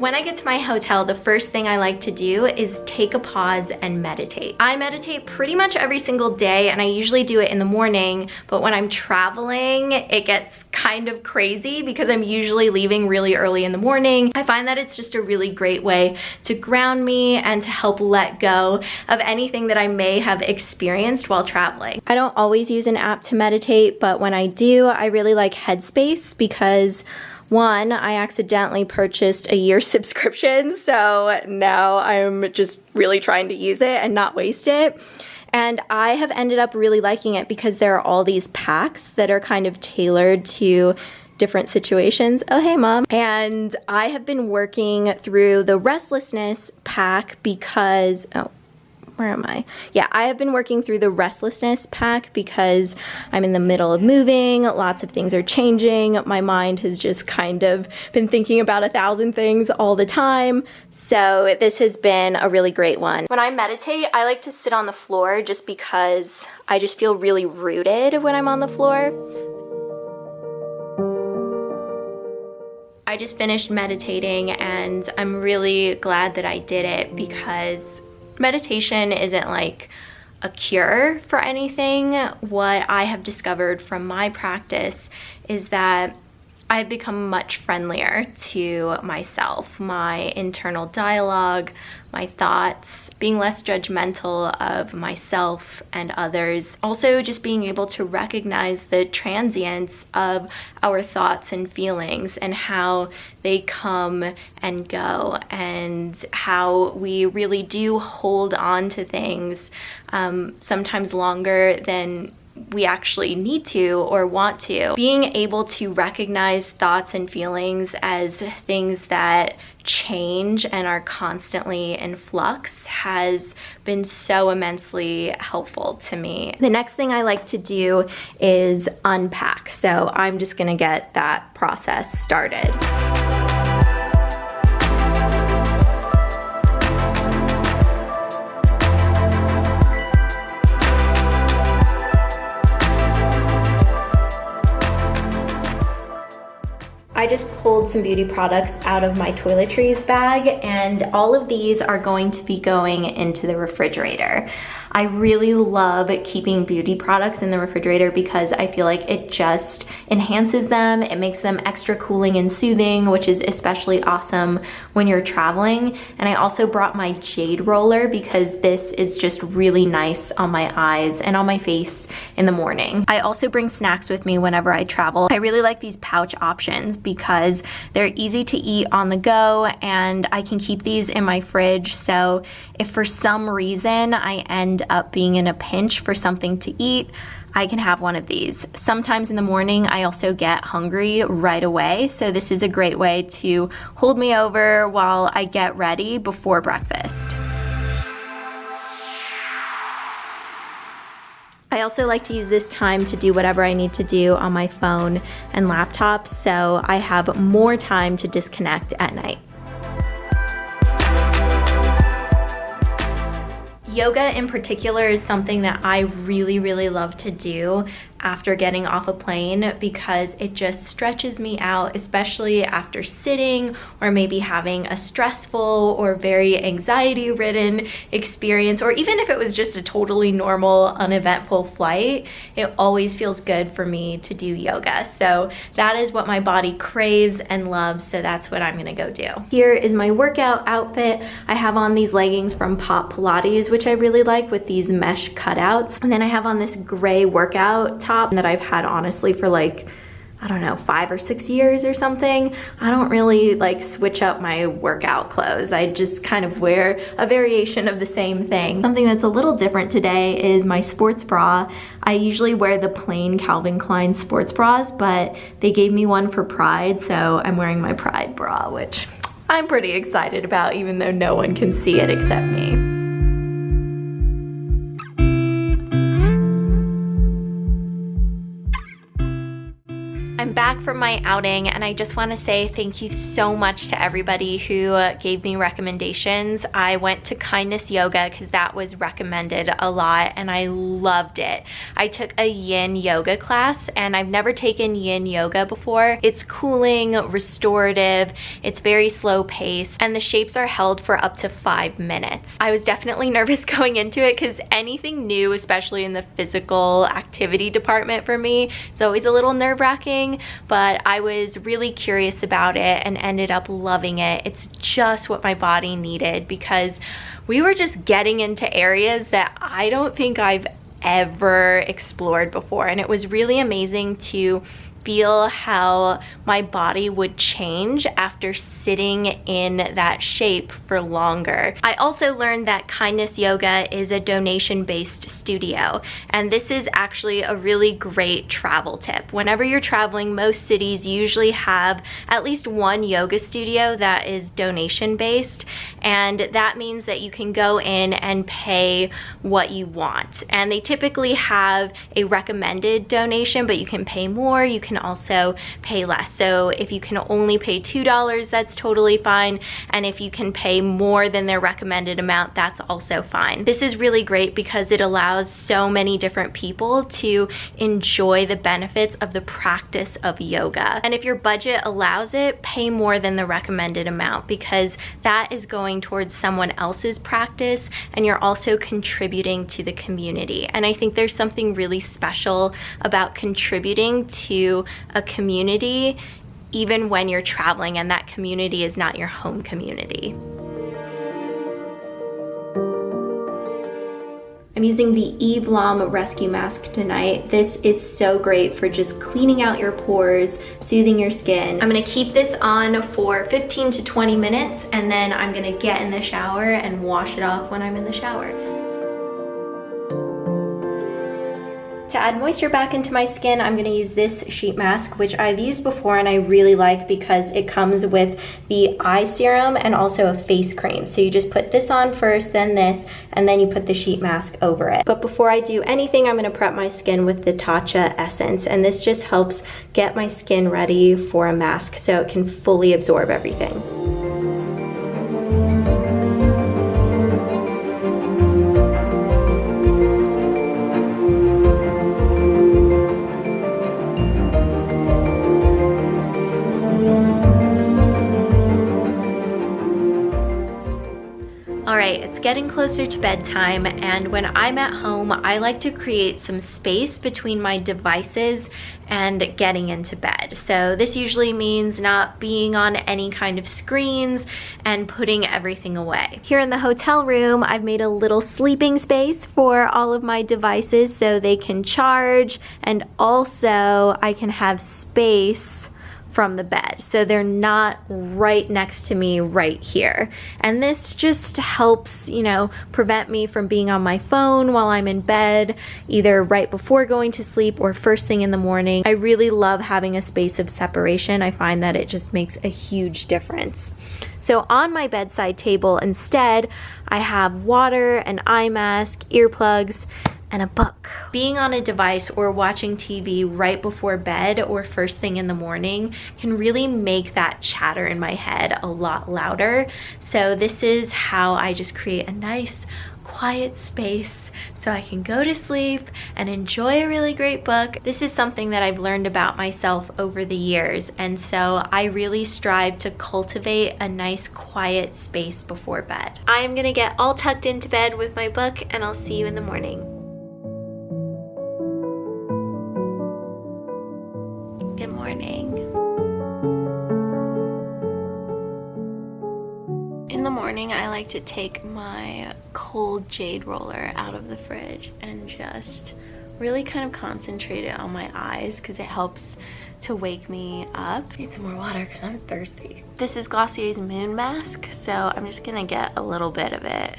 When I get to my hotel, the first thing I like to do is take a pause and meditate. I meditate pretty much every single day, and I usually do it in the morning, but when I'm traveling, it gets kind of crazy because I'm usually leaving really early in the morning. I find that it's just a really great way to ground me and to help let go of anything that I may have experienced while traveling. I don't always use an app to meditate, but when I do, I really like Headspace because one, I accidentally purchased a year subscription, so now I'm just really trying to use it and not waste it. And I have ended up really liking it because there are all these packs that are kind of tailored to different situations. Oh, hey, Mom. And I have been working through the restlessness pack because, where am I? Yeah, I have been working through the restlessness pack because I'm in the middle of moving, lots of things are changing, my mind has just kind of been thinking about 1,000 things all the time, so this has been a really great one. When I meditate, I like to sit on the floor just because I just feel really rooted when I'm on the floor. I just finished meditating and I'm really glad that I did it because meditation isn't like a cure for anything. What I have discovered from my practice is that I've become much friendlier to myself, my internal dialogue, my thoughts, being less judgmental of myself and others. Also just being able to recognize the transience of our thoughts and feelings and how they come and go and how we really do hold on to things sometimes longer than we actually need to or want to. Being able to recognize thoughts and feelings as things that change and are constantly in flux has been so immensely helpful to me. The next thing I like to do is unpack, so I'm just gonna get that process started. I just pulled some beauty products out of my toiletries bag, and all of these are going to be going into the refrigerator. I really love keeping beauty products in the refrigerator because I feel like it just enhances them. It makes them extra cooling and soothing, which is especially awesome when you're traveling. And I also brought my jade roller because this is just really nice on my eyes and on my face in the morning. I also bring snacks with me whenever I travel. I really like these pouch options because they're easy to eat on the go, and I can keep these in my fridge. So if for some reason I end up being in a pinch for something to eat, I can have one of these. Sometimes in the morning I also get hungry right away, so this is a great way to hold me over while I get ready before breakfast. I also like to use this time to do whatever I need to do on my phone and laptop, so I have more time to disconnect at night. Yoga in particular is something that I really love to do after getting off a plane because it just stretches me out, especially after sitting or maybe having a stressful or very anxiety-ridden experience, or even if it was just a totally normal, uneventful flight, it always feels good for me to do yoga. So that is what my body craves and loves, so that's what I'm gonna go do. Here is my workout outfit. I have on these leggings from Pop Pilates, which I really like, with these mesh cutouts. And then I have on this gray workout top that I've had honestly for like, I don't know, 5 or 6 years or something. I don't really like switch up my workout clothes. I just kind of wear a variation of the same thing. Something that's a little different today is my sports bra. I usually wear the plain Calvin Klein sports bras, but they gave me one for Pride, so I'm wearing my Pride bra, which I'm pretty excited about, even though no one can see it except me. I'm I'm back from my outing, and I just want to say thank you so much to everybody who gave me recommendations. I went to Kindness Yoga because that was recommended a lot, and I loved it. I took a yin yoga class, and I've never taken yin yoga before. It's cooling, restorative, it's very slow paced, and the shapes are held for up to 5 minutes. I was definitely nervous going into it because anything new, especially in the physical activity department for me, it's always a little nerve-wracking, but I was really curious about it and ended up loving it. It's just what my body needed because we were just getting into areas that I don't think I've ever explored before, and it was really amazing to feel how my body would change after sitting in that shape for longer. I also learned that Kindness Yoga is a donation-based studio, and this is actually a really great travel tip. Whenever you're traveling, most cities usually have at least one yoga studio that is donation-based, and that means that you can go in and pay what you want. And they typically have a recommended donation, but you can pay more, you can also pay less. So if you can only pay $2, that's totally fine. And if you can pay more than their recommended amount, that's also fine. This is really great because it allows so many different people to enjoy the benefits of the practice of yoga. And if your budget allows it, pay more than the recommended amount because that is going towards someone else's practice, and you're also contributing to the community. And I think there's something really special about contributing to a community even when you're traveling and that community is not your home community. I'm using the Eve Lom Rescue Mask tonight. This is so great for just cleaning out your pores, soothing your skin. I'm gonna keep this on for 15 to 20 minutes, and then I'm gonna get in the shower and wash it off when I'm in the shower. To add moisture back into my skin, I'm gonna use this sheet mask, which I've used before and I really like because it comes with the eye serum and also a face cream. So you just put this on first, then this, and then you put the sheet mask over it. But before I do anything, I'm gonna prep my skin with the Tatcha essence, and this just helps get my skin ready for a mask so it can fully absorb everything. It's getting closer to bedtime, and when I'm at home, I like to create some space between my devices and getting into bed. So this usually means not being on any kind of screens and putting everything away. Here in the hotel room, I've made a little sleeping space for all of my devices so they can charge, and also I can have space from the bed, so they're not right next to me right here. And this just helps, you know, prevent me from being on my phone while I'm in bed, either right before going to sleep or first thing in the morning. I really love having a space of separation. I find that it just makes a huge difference. So on my bedside table instead, I have water, an eye mask, earplugs, and a book. Being on a device or watching TV right before bed or first thing in the morning can really make that chatter in my head a lot louder. So this is how I just create a nice quiet space so I can go to sleep and enjoy a really great book. This is something that I've learned about myself over the years, and so I really strive to cultivate a nice quiet space before bed. I am gonna get all tucked into bed with my book, and I'll see you in the morning. Good morning. In the morning, I like to take my cold jade roller out of the fridge and just really kind of concentrate it on my eyes because it helps to wake me up. Need some more water because I'm thirsty. This is Glossier's Moon Mask, so I'm just gonna get a little bit of it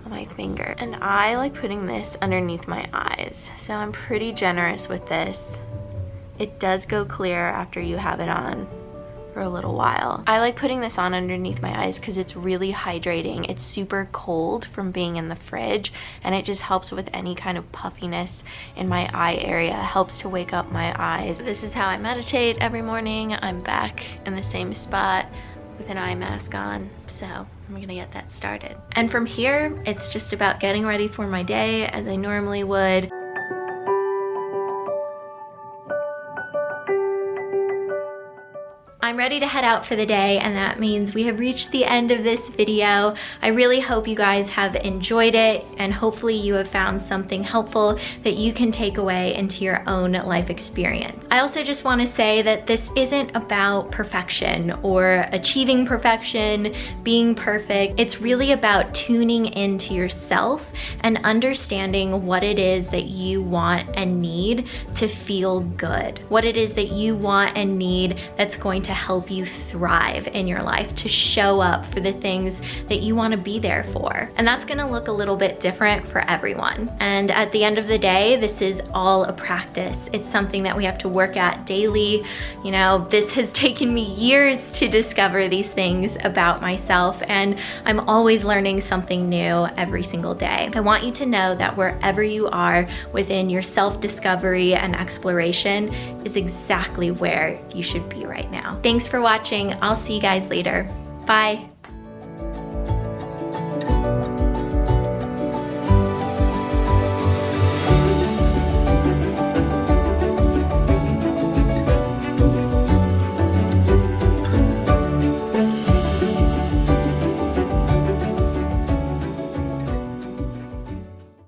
on my finger. And I like putting this underneath my eyes, so I'm pretty generous with this. It does go clear after you have it on for a little while. I like putting this on underneath my eyes because it's really hydrating. It's super cold from being in the fridge, and it just helps with any kind of puffiness in my eye area. It helps to wake up my eyes. This is how I meditate every morning. I'm back in the same spot with an eye mask on, so I'm gonna get that started. And from here, it's just about getting ready for my day as I normally would. I'm ready to head out for the day, and that means we have reached the end of this video. I really hope you guys have enjoyed it, and hopefully you have found something helpful that you can take away into your own life experience. I also just want to say that this isn't about perfection or achieving perfection, being perfect. It's really about tuning into yourself and understanding what it is that you want and need to feel good. What it is that you want and need that's going to help you thrive in your life, to show up for the things that you want to be there for. And that's going to look a little bit different for everyone. And at the end of the day, this is all a practice. It's something that we have to work at daily. You know, this has taken me years to discover these things about myself, and I'm always learning something new every single day. I want you to know that wherever you are within your self-discovery and exploration is exactly where you should be right now. Thanks for watching. I'll see you guys later. Bye.